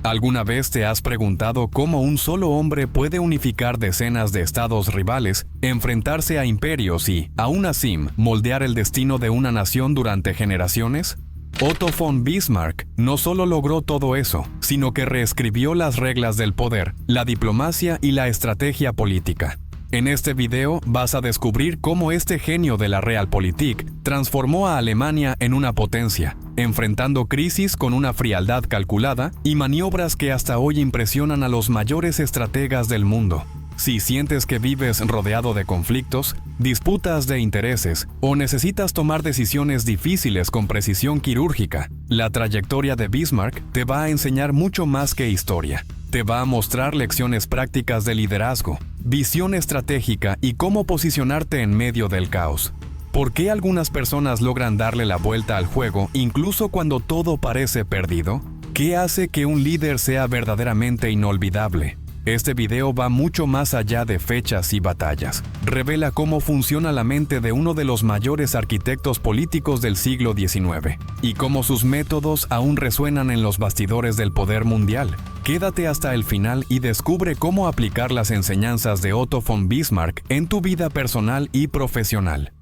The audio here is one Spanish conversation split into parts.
¿Alguna vez te has preguntado cómo un solo hombre puede unificar decenas de estados rivales, enfrentarse a imperios y, aún así, moldear el destino de una nación durante generaciones? Otto von Bismarck no solo logró todo eso, sino que reescribió las reglas del poder, la diplomacia y la estrategia política. En este video vas a descubrir cómo este genio de la Realpolitik transformó a Alemania en una potencia, enfrentando crisis con una frialdad calculada y maniobras que hasta hoy impresionan a los mayores estrategas del mundo. Si sientes que vives rodeado de conflictos, disputas de intereses o necesitas tomar decisiones difíciles con precisión quirúrgica, la trayectoria de Bismarck te va a enseñar mucho más que historia. Te va a mostrar lecciones prácticas de liderazgo, visión estratégica y cómo posicionarte en medio del caos. ¿Por qué algunas personas logran darle la vuelta al juego incluso cuando todo parece perdido? ¿Qué hace que un líder sea verdaderamente inolvidable? Este video va mucho más allá de fechas y batallas. Revela cómo funciona la mente de uno de los mayores arquitectos políticos del siglo XIX y cómo sus métodos aún resuenan en los bastidores del poder mundial. Quédate hasta el final y descubre cómo aplicar las enseñanzas de Otto von Bismarck en tu vida personal y profesional.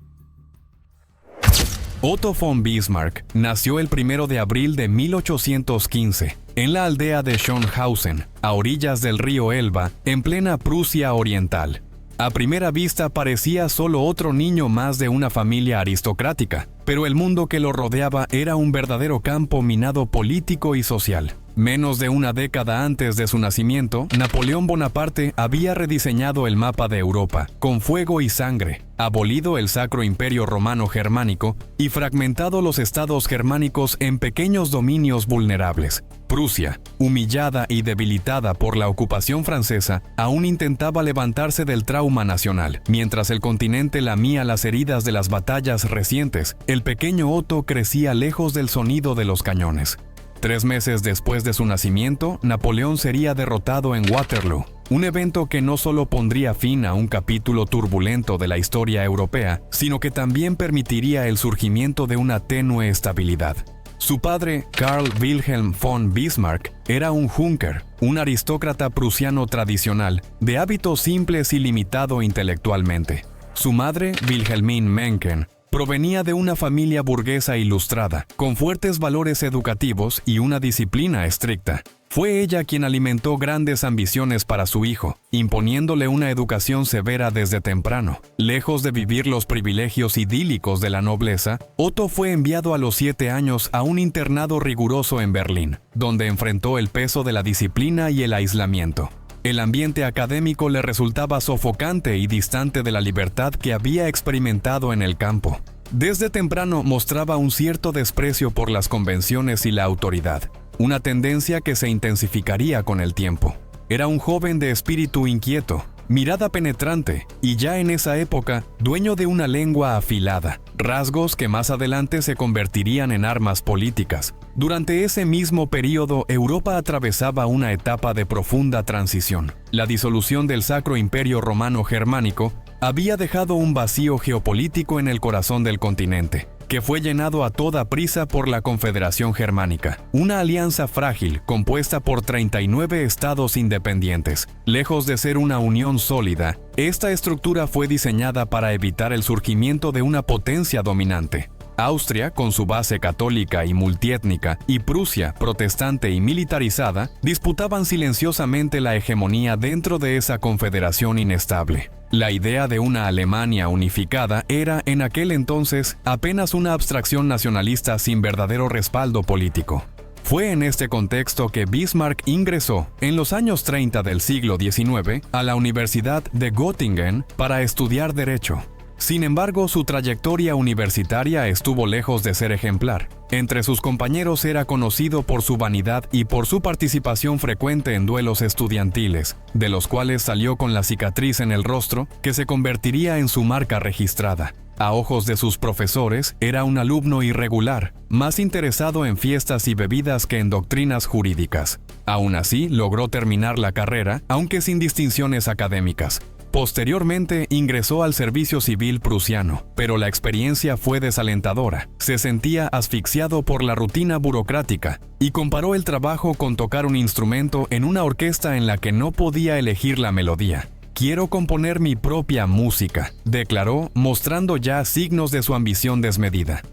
Otto von Bismarck nació el 1 de abril de 1815 en la aldea de Schönhausen, a orillas del río Elba, en plena Prusia Oriental. A primera vista parecía solo otro niño más de una familia aristocrática, pero el mundo que lo rodeaba era un verdadero campo minado político y social. Menos de una década antes de su nacimiento, Napoleón Bonaparte había rediseñado el mapa de Europa, con fuego y sangre, abolido el Sacro Imperio Romano Germánico y fragmentado los estados germánicos en pequeños dominios vulnerables. Prusia, humillada y debilitada por la ocupación francesa, aún intentaba levantarse del trauma nacional. Mientras el continente lamía las heridas de las batallas recientes, el pequeño Otto crecía lejos del sonido de los cañones. 3 meses después de su nacimiento, Napoleón sería derrotado en Waterloo, un evento que no solo pondría fin a un capítulo turbulento de la historia europea, sino que también permitiría el surgimiento de una tenue estabilidad. Su padre, Karl Wilhelm von Bismarck, era un Junker, un aristócrata prusiano tradicional, de hábitos simples y limitado intelectualmente. Su madre, Wilhelmine Mencken, provenía de una familia burguesa ilustrada, con fuertes valores educativos y una disciplina estricta. Fue ella quien alimentó grandes ambiciones para su hijo, imponiéndole una educación severa desde temprano. Lejos de vivir los privilegios idílicos de la nobleza, Otto fue enviado a los 7 años a un internado riguroso en Berlín, donde enfrentó el peso de la disciplina y el aislamiento. El ambiente académico le resultaba sofocante y distante de la libertad que había experimentado en el campo. Desde temprano mostraba un cierto desprecio por las convenciones y la autoridad, una tendencia que se intensificaría con el tiempo. Era un joven de espíritu inquieto, mirada penetrante y ya en esa época dueño de una lengua afilada, rasgos que más adelante se convertirían en armas políticas. Durante ese mismo periodo, Europa atravesaba una etapa de profunda transición. La disolución del Sacro Imperio Romano Germánico había dejado un vacío geopolítico en el corazón del continente, que fue llenado a toda prisa por la Confederación Germánica, una alianza frágil compuesta por 39 estados independientes. Lejos de ser una unión sólida, esta estructura fue diseñada para evitar el surgimiento de una potencia dominante. Austria, con su base católica y multiétnica, y Prusia, protestante y militarizada, disputaban silenciosamente la hegemonía dentro de esa confederación inestable. La idea de una Alemania unificada era, en aquel entonces, apenas una abstracción nacionalista sin verdadero respaldo político. Fue en este contexto que Bismarck ingresó, en los años 30 del siglo XIX, a la Universidad de Göttingen para estudiar Derecho. Sin embargo, su trayectoria universitaria estuvo lejos de ser ejemplar. Entre sus compañeros era conocido por su vanidad y por su participación frecuente en duelos estudiantiles, de los cuales salió con la cicatriz en el rostro que se convertiría en su marca registrada. A ojos de sus profesores, era un alumno irregular, más interesado en fiestas y bebidas que en doctrinas jurídicas. Aún así, logró terminar la carrera, aunque sin distinciones académicas. Posteriormente ingresó al servicio civil prusiano, pero la experiencia fue desalentadora. Se sentía asfixiado por la rutina burocrática y comparó el trabajo con tocar un instrumento en una orquesta en la que no podía elegir la melodía. «Quiero componer mi propia música», declaró, mostrando ya signos de su ambición desmedida.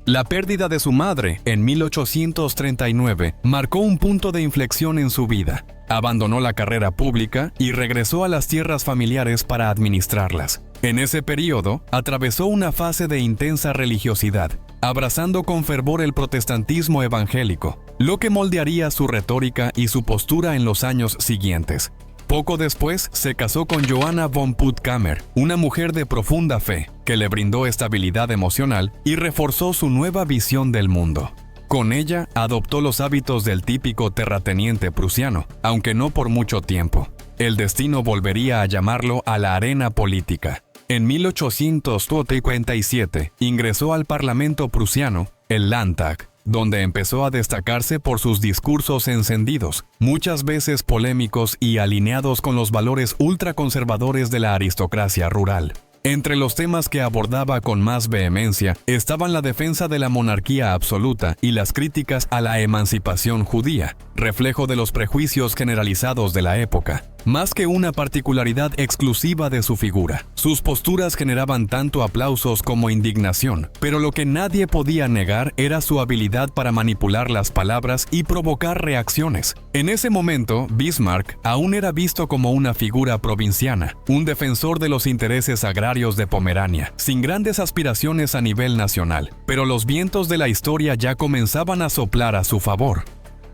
La pérdida de su madre en 1839 marcó un punto de inflexión en su vida. Abandonó la carrera pública y regresó a las tierras familiares para administrarlas. En ese periodo, atravesó una fase de intensa religiosidad, abrazando con fervor el protestantismo evangélico, lo que moldearía su retórica y su postura en los años siguientes. Poco después se casó con Johanna von Puttkamer, una mujer de profunda fe, que le brindó estabilidad emocional y reforzó su nueva visión del mundo. Con ella adoptó los hábitos del típico terrateniente prusiano, aunque no por mucho tiempo. El destino volvería a llamarlo a la arena política. En 1857 ingresó al Parlamento prusiano, el Landtag, donde empezó a destacarse por sus discursos encendidos, muchas veces polémicos y alineados con los valores ultraconservadores de la aristocracia rural. Entre los temas que abordaba con más vehemencia estaban la defensa de la monarquía absoluta y las críticas a la emancipación judía, reflejo de los prejuicios generalizados de la época. Más que una particularidad exclusiva de su figura, sus posturas generaban tanto aplausos como indignación, pero lo que nadie podía negar era su habilidad para manipular las palabras y provocar reacciones. En ese momento, Bismarck aún era visto como una figura provinciana, un defensor de los intereses agrarios de Pomerania, sin grandes aspiraciones a nivel nacional, pero los vientos de la historia ya comenzaban a soplar a su favor.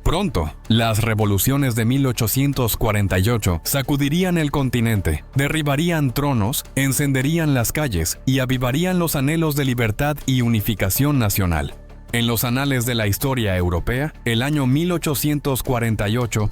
Pronto, las revoluciones de 1848 sacudirían el continente, derribarían tronos, encenderían las calles y avivarían los anhelos de libertad y unificación nacional. En los anales de la historia europea, el año 1848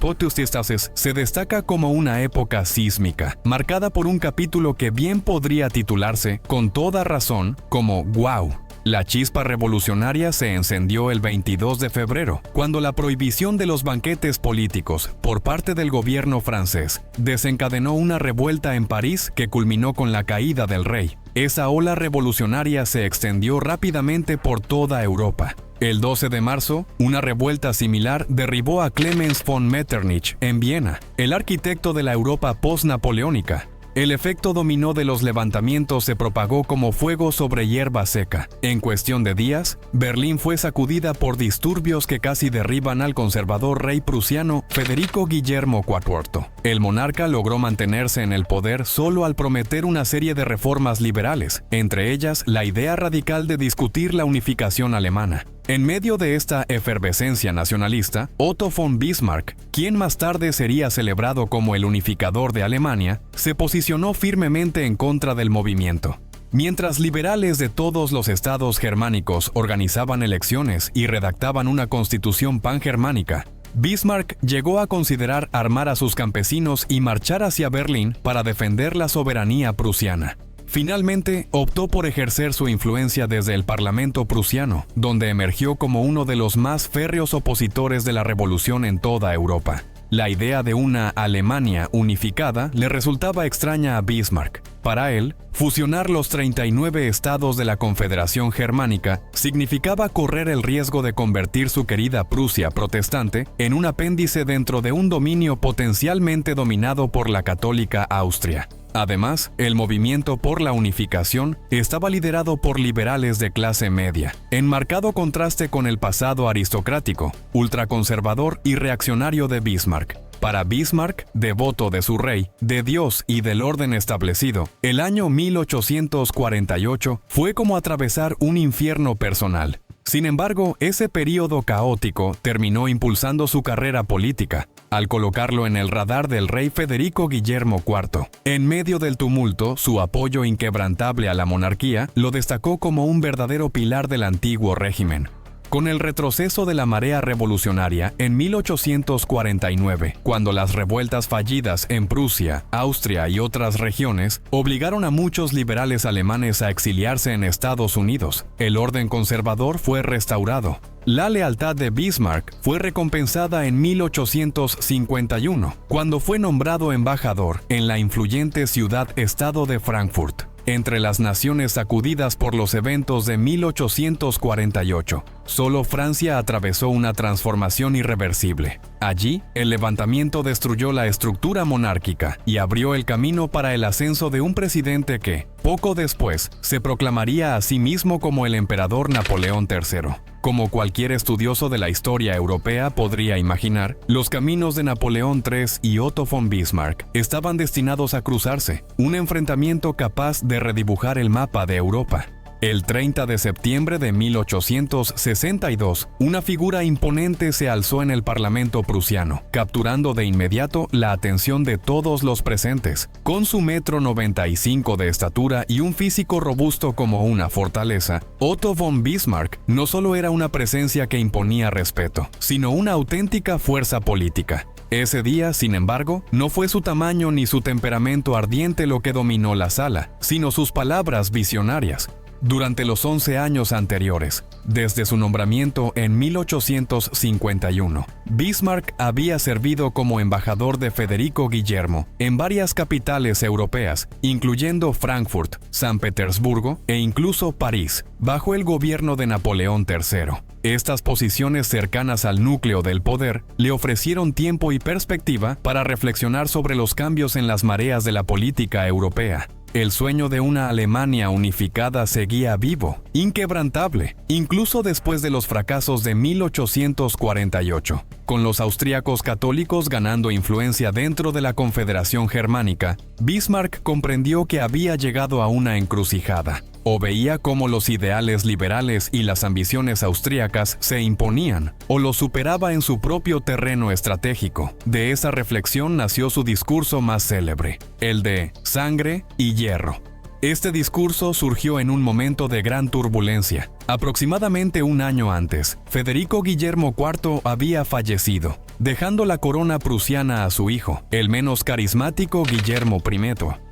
se destaca como una época sísmica, marcada por un capítulo que bien podría titularse, con toda razón, como «Wow». La chispa revolucionaria se encendió el 22 de febrero, cuando la prohibición de los banquetes políticos por parte del gobierno francés desencadenó una revuelta en París que culminó con la caída del rey. Esa ola revolucionaria se extendió rápidamente por toda Europa. El 12 de marzo, una revuelta similar derribó a Clemens von Metternich en Viena, el arquitecto de la Europa post-napoleónica. El efecto dominó de los levantamientos se propagó como fuego sobre hierba seca. En cuestión de días, Berlín fue sacudida por disturbios que casi derriban al conservador rey prusiano Federico Guillermo IV. El monarca logró mantenerse en el poder solo al prometer una serie de reformas liberales, entre ellas la idea radical de discutir la unificación alemana. En medio de esta efervescencia nacionalista, Otto von Bismarck, quien más tarde sería celebrado como el unificador de Alemania, se posicionó firmemente en contra del movimiento. Mientras liberales de todos los estados germánicos organizaban elecciones y redactaban una constitución pangermánica, Bismarck llegó a considerar armar a sus campesinos y marchar hacia Berlín para defender la soberanía prusiana. Finalmente, optó por ejercer su influencia desde el Parlamento prusiano, donde emergió como uno de los más férreos opositores de la revolución en toda Europa. La idea de una Alemania unificada le resultaba extraña a Bismarck. Para él, fusionar los 39 estados de la Confederación Germánica significaba correr el riesgo de convertir su querida Prusia protestante en un apéndice dentro de un dominio potencialmente dominado por la católica Austria. Además, el movimiento por la unificación estaba liderado por liberales de clase media, en marcado contraste con el pasado aristocrático, ultraconservador y reaccionario de Bismarck. Para Bismarck, devoto de su rey, de Dios y del orden establecido, el año 1848 fue como atravesar un infierno personal. Sin embargo, ese período caótico terminó impulsando su carrera política, al colocarlo en el radar del rey Federico Guillermo IV. En medio del tumulto, su apoyo inquebrantable a la monarquía lo destacó como un verdadero pilar del antiguo régimen. Con el retroceso de la marea revolucionaria en 1849, cuando las revueltas fallidas en Prusia, Austria y otras regiones obligaron a muchos liberales alemanes a exiliarse en Estados Unidos, el orden conservador fue restaurado. La lealtad de Bismarck fue recompensada en 1851, cuando fue nombrado embajador en la influyente ciudad-estado de Frankfurt. Entre las naciones sacudidas por los eventos de 1848, solo Francia atravesó una transformación irreversible. Allí, el levantamiento destruyó la estructura monárquica y abrió el camino para el ascenso de un presidente que, poco después, se proclamaría a sí mismo como el emperador Napoleón III. Como cualquier estudioso de la historia europea podría imaginar, los caminos de Napoleón III y Otto von Bismarck estaban destinados a cruzarse, un enfrentamiento capaz de redibujar el mapa de Europa. El 30 de septiembre de 1862, una figura imponente se alzó en el Parlamento prusiano, capturando de inmediato la atención de todos los presentes. Con su 1,95 m de estatura y un físico robusto como una fortaleza, Otto von Bismarck no solo era una presencia que imponía respeto, sino una auténtica fuerza política. Ese día, sin embargo, no fue su tamaño ni su temperamento ardiente lo que dominó la sala, sino sus palabras visionarias. Durante los 11 años anteriores, desde su nombramiento en 1851, Bismarck había servido como embajador de Federico Guillermo en varias capitales europeas, incluyendo Frankfurt, San Petersburgo e incluso París, bajo el gobierno de Napoleón III. Estas posiciones cercanas al núcleo del poder le ofrecieron tiempo y perspectiva para reflexionar sobre los cambios en las mareas de la política europea. El sueño de una Alemania unificada seguía vivo, inquebrantable, incluso después de los fracasos de 1848. Con los austríacos católicos ganando influencia dentro de la Confederación Germánica, Bismarck comprendió que había llegado a una encrucijada. O veía cómo los ideales liberales y las ambiciones austríacas se imponían, o los superaba en su propio terreno estratégico. De esa reflexión nació su discurso más célebre, el de Sangre y Hierro. Este discurso surgió en un momento de gran turbulencia. Aproximadamente un año antes, Federico Guillermo IV había fallecido, dejando la corona prusiana a su hijo, el menos carismático Guillermo I.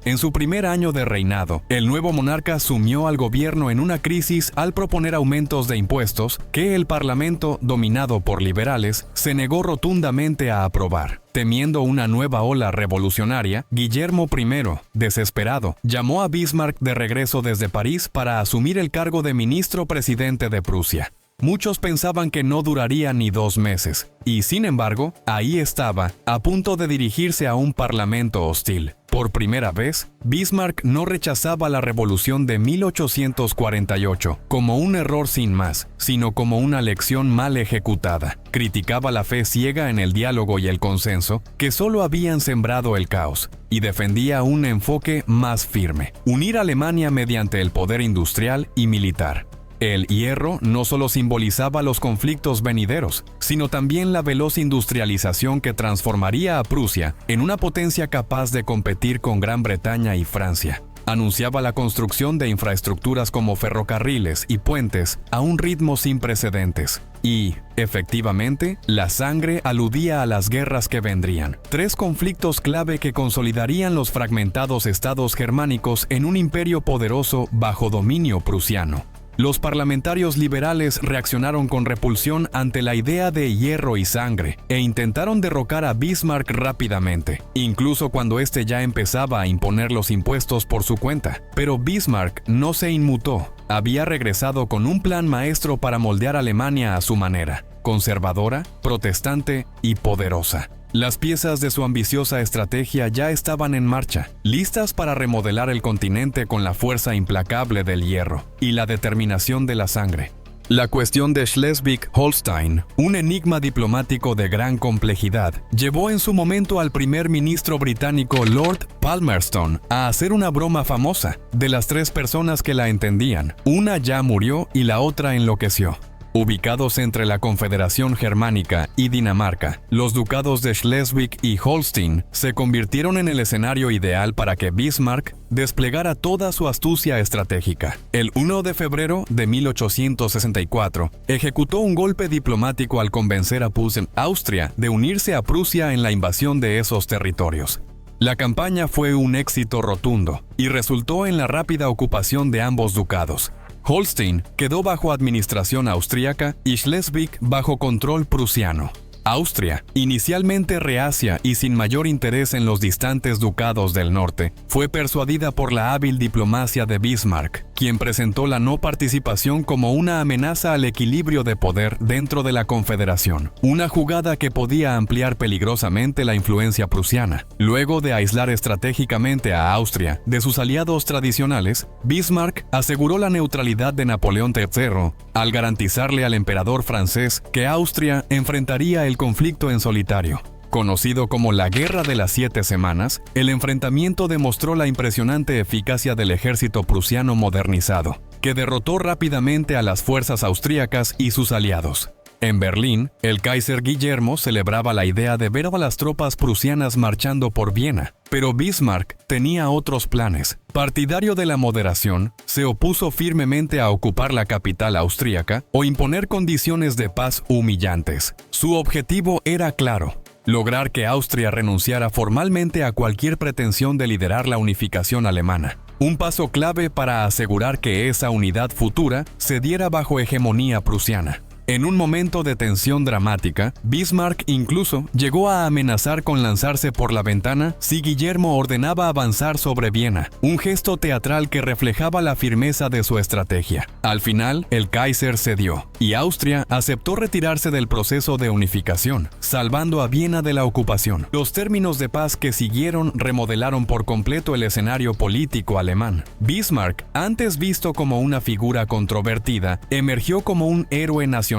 En su primer año de reinado, el nuevo monarca sumió al gobierno en una crisis al proponer aumentos de impuestos que el Parlamento, dominado por liberales, se negó rotundamente a aprobar. Temiendo una nueva ola revolucionaria, Guillermo I, desesperado, llamó a Bismarck de regreso desde París para asumir el cargo de ministro presidente de Prusia. Muchos pensaban que no duraría ni 2 meses, y sin embargo, ahí estaba, a punto de dirigirse a un parlamento hostil. Por primera vez, Bismarck no rechazaba la revolución de 1848 como un error sin más, sino como una lección mal ejecutada. Criticaba la fe ciega en el diálogo y el consenso, que solo habían sembrado el caos, y defendía un enfoque más firme: unir a Alemania mediante el poder industrial y militar. El hierro no solo simbolizaba los conflictos venideros, sino también la veloz industrialización que transformaría a Prusia en una potencia capaz de competir con Gran Bretaña y Francia. Anunciaba la construcción de infraestructuras como ferrocarriles y puentes a un ritmo sin precedentes. Y, efectivamente, la sangre aludía a las guerras que vendrían. 3 conflictos clave que consolidarían los fragmentados estados germánicos en un imperio poderoso bajo dominio prusiano. Los parlamentarios liberales reaccionaron con repulsión ante la idea de hierro y sangre e intentaron derrocar a Bismarck rápidamente, incluso cuando éste ya empezaba a imponer los impuestos por su cuenta. Pero Bismarck no se inmutó. Había regresado con un plan maestro para moldear Alemania a su manera: conservadora, protestante y poderosa. Las piezas de su ambiciosa estrategia ya estaban en marcha, listas para remodelar el continente con la fuerza implacable del hierro y la determinación de la sangre. La cuestión de Schleswig-Holstein, un enigma diplomático de gran complejidad, llevó en su momento al primer ministro británico Lord Palmerston a hacer una broma famosa. De las 3 personas que la entendían, una ya murió y la otra enloqueció. Ubicados entre la Confederación Germánica y Dinamarca, los ducados de Schleswig y Holstein se convirtieron en el escenario ideal para que Bismarck desplegara toda su astucia estratégica. El 1 de febrero de 1864, ejecutó un golpe diplomático al convencer a Austria de unirse a Prusia en la invasión de esos territorios. La campaña fue un éxito rotundo y resultó en la rápida ocupación de ambos ducados. Holstein quedó bajo administración austríaca y Schleswig bajo control prusiano. Austria, inicialmente reacia y sin mayor interés en los distantes ducados del norte, fue persuadida por la hábil diplomacia de Bismarck, quien presentó la no participación como una amenaza al equilibrio de poder dentro de la Confederación, una jugada que podía ampliar peligrosamente la influencia prusiana. Luego de aislar estratégicamente a Austria de sus aliados tradicionales, Bismarck aseguró la neutralidad de Napoleón III al garantizarle al emperador francés que Austria enfrentaría el conflicto en solitario. Conocido como la Guerra de las 7 Semanas, el enfrentamiento demostró la impresionante eficacia del ejército prusiano modernizado, que derrotó rápidamente a las fuerzas austríacas y sus aliados. En Berlín, el Kaiser Guillermo celebraba la idea de ver a las tropas prusianas marchando por Viena, pero Bismarck tenía otros planes. Partidario de la moderación, se opuso firmemente a ocupar la capital austríaca o imponer condiciones de paz humillantes. Su objetivo era claro: lograr que Austria renunciara formalmente a cualquier pretensión de liderar la unificación alemana. Un paso clave para asegurar que esa unidad futura se diera bajo hegemonía prusiana. En un momento de tensión dramática, Bismarck incluso llegó a amenazar con lanzarse por la ventana si Guillermo ordenaba avanzar sobre Viena, un gesto teatral que reflejaba la firmeza de su estrategia. Al final, el Kaiser cedió, y Austria aceptó retirarse del proceso de unificación, salvando a Viena de la ocupación. Los términos de paz que siguieron remodelaron por completo el escenario político alemán. Bismarck, antes visto como una figura controvertida, emergió como un héroe nacional,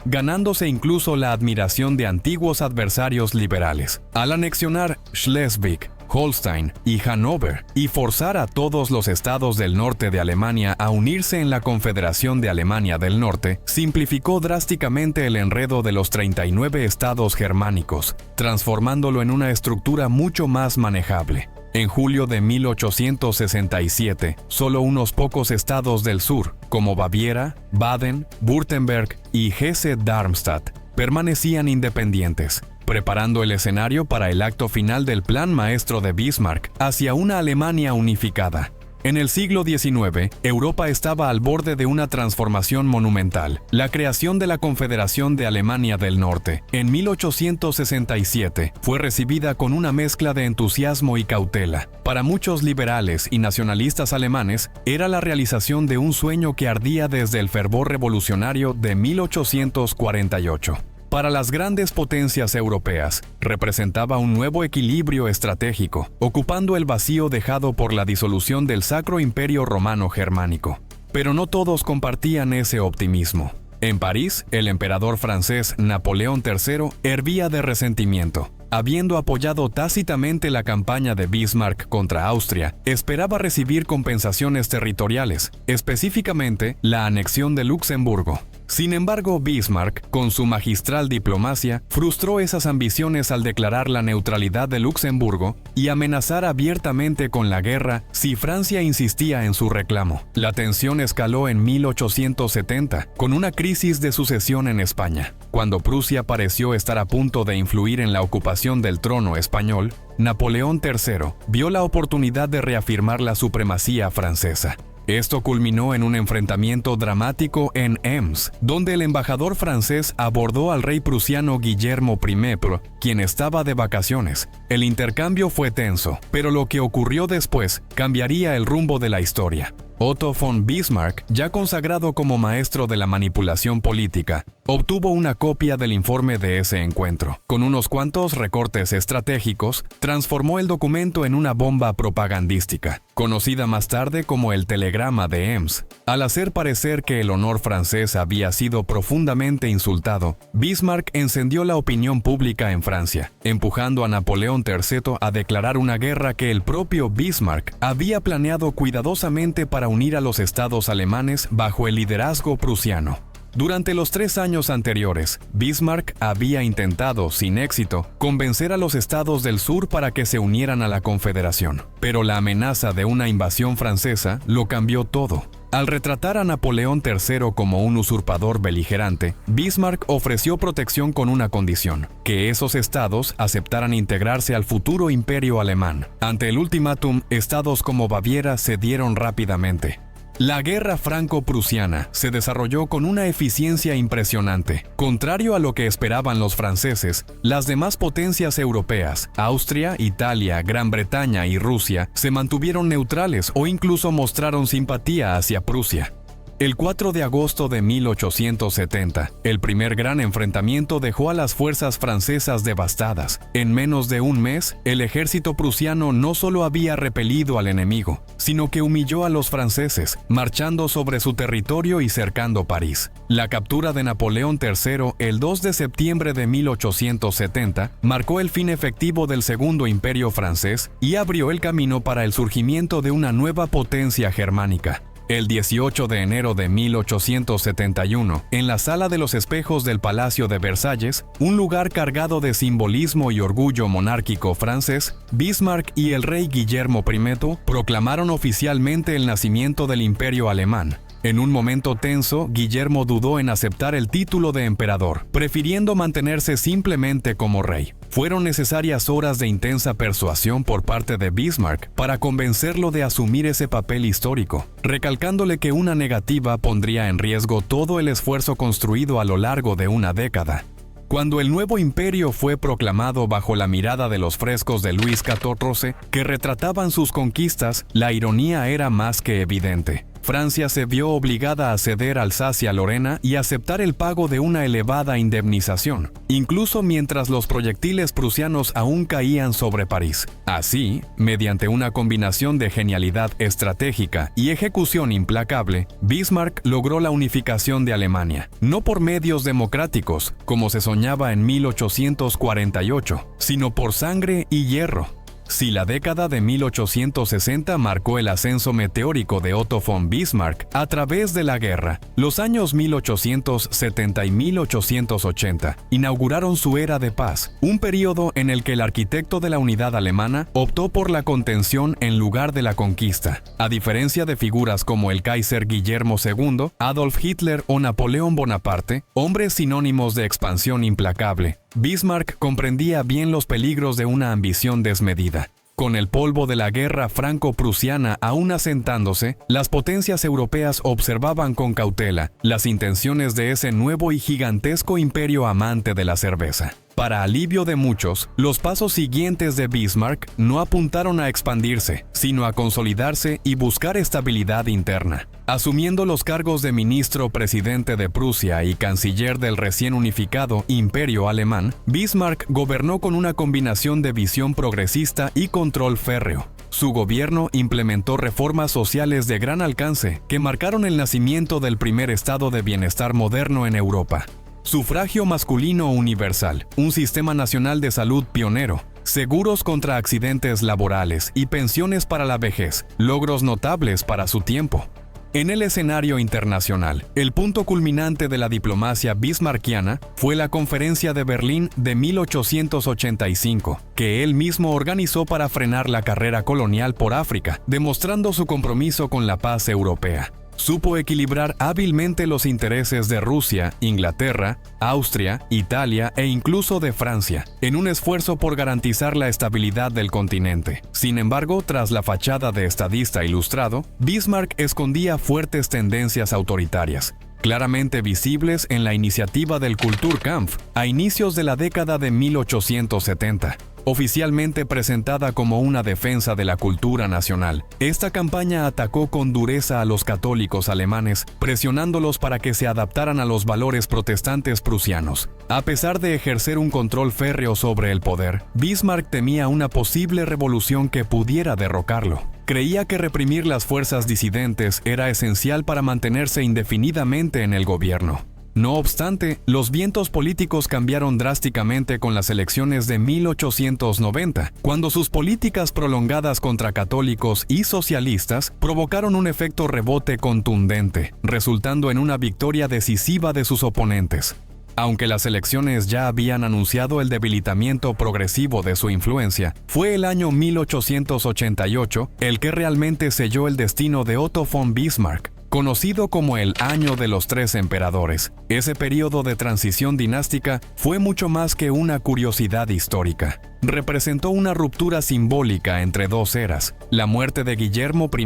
ganándose incluso la admiración de antiguos adversarios liberales. Al anexionar Schleswig, Holstein y Hannover y forzar a todos los estados del norte de Alemania a unirse en la Confederación de Alemania del Norte, simplificó drásticamente el enredo de los 39 estados germánicos, transformándolo en una estructura mucho más manejable. En julio de 1867, solo unos pocos estados del sur, como Baviera, Baden, Württemberg y Hesse-Darmstadt, permanecían independientes, preparando el escenario para el acto final del plan maestro de Bismarck hacia una Alemania unificada. En el siglo XIX, Europa estaba al borde de una transformación monumental, la creación de la Confederación de Alemania del Norte. En 1867, fue recibida con una mezcla de entusiasmo y cautela. Para muchos liberales y nacionalistas alemanes, era la realización de un sueño que ardía desde el fervor revolucionario de 1848. Para las grandes potencias europeas, representaba un nuevo equilibrio estratégico, ocupando el vacío dejado por la disolución del Sacro Imperio Romano Germánico. Pero no todos compartían ese optimismo. En París, el emperador francés Napoleón III hervía de resentimiento. Habiendo apoyado tácitamente la campaña de Bismarck contra Austria, esperaba recibir compensaciones territoriales, específicamente la anexión de Luxemburgo. Sin embargo, Bismarck, con su magistral diplomacia, frustró esas ambiciones al declarar la neutralidad de Luxemburgo y amenazar abiertamente con la guerra si Francia insistía en su reclamo. La tensión escaló en 1870, con una crisis de sucesión en España. Cuando Prusia pareció estar a punto de influir en la ocupación del trono español, Napoleón III vio la oportunidad de reafirmar la supremacía francesa. Esto culminó en un enfrentamiento dramático en Ems, donde el embajador francés abordó al rey prusiano Guillermo I, quien estaba de vacaciones. El intercambio fue tenso, pero lo que ocurrió después cambiaría el rumbo de la historia. Otto von Bismarck, ya consagrado como maestro de la manipulación política, obtuvo una copia del informe de ese encuentro. Con unos cuantos recortes estratégicos, transformó el documento en una bomba propagandística, conocida más tarde como el Telegrama de Ems. Al hacer parecer que el honor francés había sido profundamente insultado, Bismarck encendió la opinión pública en Francia, empujando a Napoleón III a declarar una guerra que el propio Bismarck había planeado cuidadosamente para unir a los estados alemanes bajo el liderazgo prusiano. Durante los 3 años anteriores, Bismarck había intentado, sin éxito, convencer a los estados del sur para que se unieran a la Confederación. Pero la amenaza de una invasión francesa lo cambió todo. Al retratar a Napoleón III como un usurpador beligerante, Bismarck ofreció protección con una condición: que esos estados aceptaran integrarse al futuro imperio alemán. Ante el ultimátum, estados como Baviera cedieron rápidamente. La guerra franco-prusiana se desarrolló con una eficiencia impresionante. Contrario a lo que esperaban los franceses, las demás potencias europeas, Austria, Italia, Gran Bretaña y Rusia, se mantuvieron neutrales o incluso mostraron simpatía hacia Prusia. El 4 de agosto de 1870, el primer gran enfrentamiento dejó a las fuerzas francesas devastadas. En menos de un mes, el ejército prusiano no solo había repelido al enemigo, sino que humilló a los franceses, marchando sobre su territorio y cercando París. La captura de Napoleón III el 2 de septiembre de 1870 marcó el fin efectivo del Segundo Imperio francés y abrió el camino para el surgimiento de una nueva potencia germánica. El 18 de enero de 1871, en la Sala de los Espejos del Palacio de Versalles, un lugar cargado de simbolismo y orgullo monárquico francés, Bismarck y el rey Guillermo I proclamaron oficialmente el nacimiento del Imperio alemán. En un momento tenso, Guillermo dudó en aceptar el título de emperador, prefiriendo mantenerse simplemente como rey. Fueron necesarias horas de intensa persuasión por parte de Bismarck para convencerlo de asumir ese papel histórico, recalcándole que una negativa pondría en riesgo todo el esfuerzo construido a lo largo de una década. Cuando el nuevo imperio fue proclamado bajo la mirada de los frescos de Luis XIV, que retrataban sus conquistas, la ironía era más que evidente. Francia se vio obligada a ceder Alsacia-Lorena y aceptar el pago de una elevada indemnización, incluso mientras los proyectiles prusianos aún caían sobre París. Así, mediante una combinación de genialidad estratégica y ejecución implacable, Bismarck logró la unificación de Alemania, no por medios democráticos, como se soñaba en 1848, sino por sangre y hierro. Si la década de 1860 marcó el ascenso meteórico de Otto von Bismarck a través de la guerra, los años 1870 y 1880 inauguraron su era de paz, un periodo en el que el arquitecto de la unidad alemana optó por la contención en lugar de la conquista. A diferencia de figuras como el Kaiser Guillermo II, Adolf Hitler o Napoleón Bonaparte, hombres sinónimos de expansión implacable, Bismarck comprendía bien los peligros de una ambición desmedida. Con el polvo de la guerra franco-prusiana aún asentándose, las potencias europeas observaban con cautela las intenciones de ese nuevo y gigantesco imperio amante de la cerveza. Para alivio de muchos, los pasos siguientes de Bismarck no apuntaron a expandirse, sino a consolidarse y buscar estabilidad interna. Asumiendo los cargos de ministro presidente de Prusia y canciller del recién unificado Imperio Alemán, Bismarck gobernó con una combinación de visión progresista y control férreo. Su gobierno implementó reformas sociales de gran alcance que marcaron el nacimiento del primer estado de bienestar moderno en Europa. Sufragio masculino universal, un sistema nacional de salud pionero, seguros contra accidentes laborales y pensiones para la vejez, logros notables para su tiempo. En el escenario internacional, el punto culminante de la diplomacia bismarckiana fue la Conferencia de Berlín de 1885, que él mismo organizó para frenar la carrera colonial por África, demostrando su compromiso con la paz europea. Supo equilibrar hábilmente los intereses de Rusia, Inglaterra, Austria, Italia e incluso de Francia, en un esfuerzo por garantizar la estabilidad del continente. Sin embargo, tras la fachada de estadista ilustrado, Bismarck escondía fuertes tendencias autoritarias, claramente visibles en la iniciativa del Kulturkampf a inicios de la década de 1870. Oficialmente presentada como una defensa de la cultura nacional, esta campaña atacó con dureza a los católicos alemanes, presionándolos para que se adaptaran a los valores protestantes prusianos. A pesar de ejercer un control férreo sobre el poder, Bismarck temía una posible revolución que pudiera derrocarlo. Creía que reprimir las fuerzas disidentes era esencial para mantenerse indefinidamente en el gobierno. No obstante, los vientos políticos cambiaron drásticamente con las elecciones de 1890, cuando sus políticas prolongadas contra católicos y socialistas provocaron un efecto rebote contundente, resultando en una victoria decisiva de sus oponentes. Aunque las elecciones ya habían anunciado el debilitamiento progresivo de su influencia, fue el año 1888 el que realmente selló el destino de Otto von Bismarck, conocido como el Año de los Tres Emperadores. Ese periodo de transición dinástica fue mucho más que una curiosidad histórica. Representó una ruptura simbólica entre dos eras. La muerte de Guillermo I,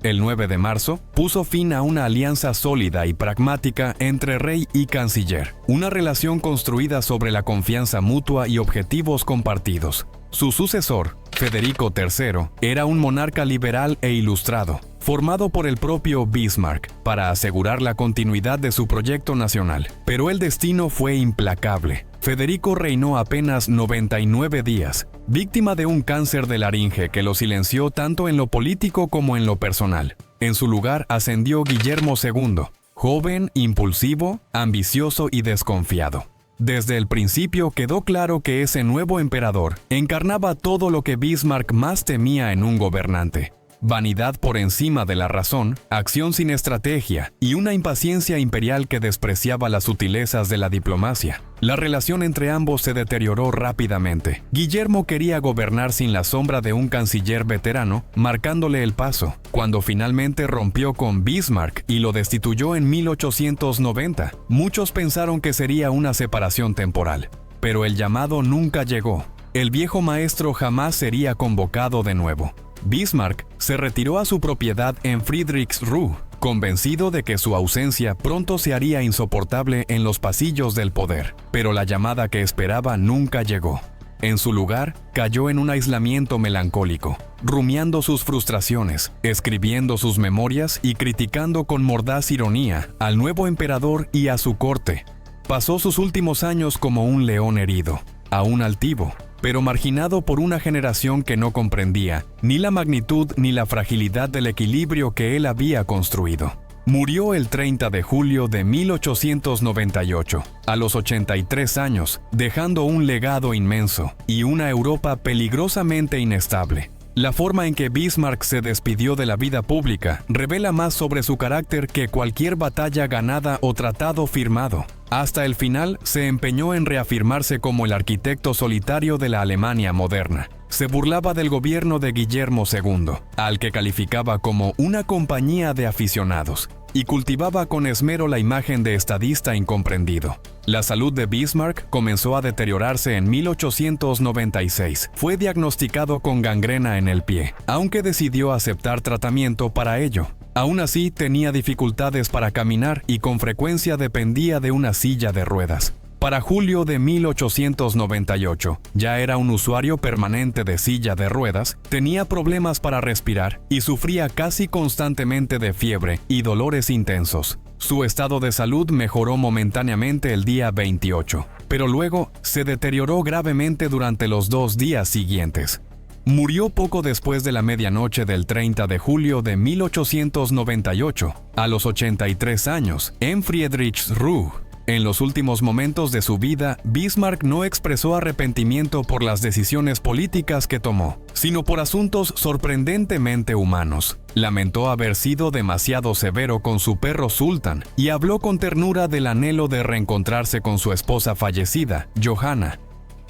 el 9 de marzo, puso fin a una alianza sólida y pragmática entre rey y canciller, una relación construida sobre la confianza mutua y objetivos compartidos. Su sucesor, Federico III, era un monarca liberal e ilustrado, formado por el propio Bismarck para asegurar la continuidad de su proyecto nacional. Pero el destino fue implacable. Federico reinó apenas 99 días, víctima de un cáncer de laringe que lo silenció tanto en lo político como en lo personal. En su lugar ascendió Guillermo II, joven, impulsivo, ambicioso y desconfiado. Desde el principio quedó claro que ese nuevo emperador encarnaba todo lo que Bismarck más temía en un gobernante: vanidad por encima de la razón, acción sin estrategia y una impaciencia imperial que despreciaba las sutilezas de la diplomacia. La relación entre ambos se deterioró rápidamente. Guillermo quería gobernar sin la sombra de un canciller veterano, marcándole el paso, cuando finalmente rompió con Bismarck y lo destituyó en 1890. Muchos pensaron que sería una separación temporal, pero el llamado nunca llegó. El viejo maestro jamás sería convocado de nuevo. Bismarck se retiró a su propiedad en Friedrichsruh, convencido de que su ausencia pronto se haría insoportable en los pasillos del poder, pero la llamada que esperaba nunca llegó. En su lugar, cayó en un aislamiento melancólico, rumiando sus frustraciones, escribiendo sus memorias y criticando con mordaz ironía al nuevo emperador y a su corte. Pasó sus últimos años como un león herido, aún altivo, pero marginado por una generación que no comprendía ni la magnitud ni la fragilidad del equilibrio que él había construido. Murió el 30 de julio de 1898, a los 83 años, dejando un legado inmenso y una Europa peligrosamente inestable. La forma en que Bismarck se despidió de la vida pública revela más sobre su carácter que cualquier batalla ganada o tratado firmado. Hasta el final se empeñó en reafirmarse como el arquitecto solitario de la Alemania moderna. Se burlaba del gobierno de Guillermo II, al que calificaba como una compañía de aficionados, y cultivaba con esmero la imagen de estadista incomprendido. La salud de Bismarck comenzó a deteriorarse en 1896. Fue diagnosticado con gangrena en el pie, aunque decidió aceptar tratamiento para ello. Aún así, tenía dificultades para caminar y con frecuencia dependía de una silla de ruedas. Para julio de 1898, ya era un usuario permanente de silla de ruedas, tenía problemas para respirar y sufría casi constantemente de fiebre y dolores intensos. Su estado de salud mejoró momentáneamente el día 28, pero luego se deterioró gravemente durante los 2 días siguientes. Murió poco después de la medianoche del 30 de julio de 1898, a los 83 años, en Friedrichsruh. En los últimos momentos de su vida, Bismarck no expresó arrepentimiento por las decisiones políticas que tomó, sino por asuntos sorprendentemente humanos. Lamentó haber sido demasiado severo con su perro Sultan y habló con ternura del anhelo de reencontrarse con su esposa fallecida, Johanna.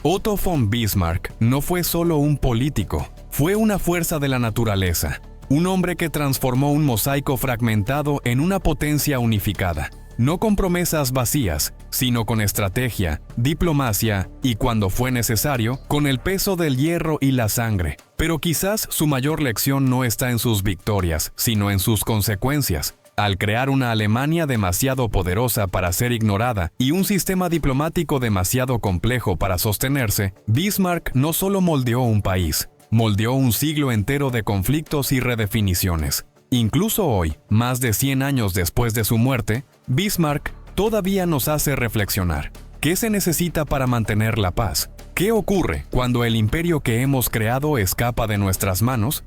Otto von Bismarck no fue solo un político, fue una fuerza de la naturaleza, un hombre que transformó un mosaico fragmentado en una potencia unificada. No con promesas vacías, sino con estrategia, diplomacia y, cuando fue necesario, con el peso del hierro y la sangre. Pero quizás su mayor lección no está en sus victorias, sino en sus consecuencias. Al crear una Alemania demasiado poderosa para ser ignorada y un sistema diplomático demasiado complejo para sostenerse, Bismarck no solo moldeó un país, moldeó un siglo entero de conflictos y redefiniciones. Incluso hoy, más de 100 años después de su muerte, Bismarck todavía nos hace reflexionar. ¿Qué se necesita para mantener la paz? ¿Qué ocurre cuando el imperio que hemos creado escapa de nuestras manos?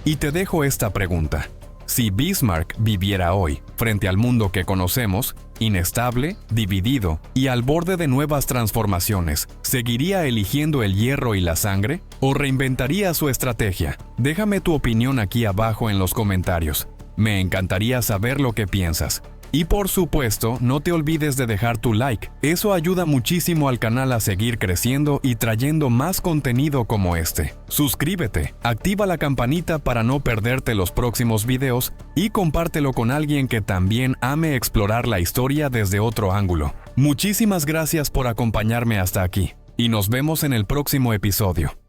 Y te dejo esta pregunta. Si Bismarck viviera hoy, frente al mundo que conocemos, inestable, dividido y al borde de nuevas transformaciones, ¿seguiría eligiendo el hierro y la sangre? ¿O reinventaría su estrategia? Déjame tu opinión aquí abajo en los comentarios. Me encantaría saber lo que piensas. Y por supuesto, no te olvides de dejar tu like. Eso ayuda muchísimo al canal a seguir creciendo y trayendo más contenido como este. Suscríbete, activa la campanita para no perderte los próximos videos y compártelo con alguien que también ame explorar la historia desde otro ángulo. Muchísimas gracias por acompañarme hasta aquí y nos vemos en el próximo episodio.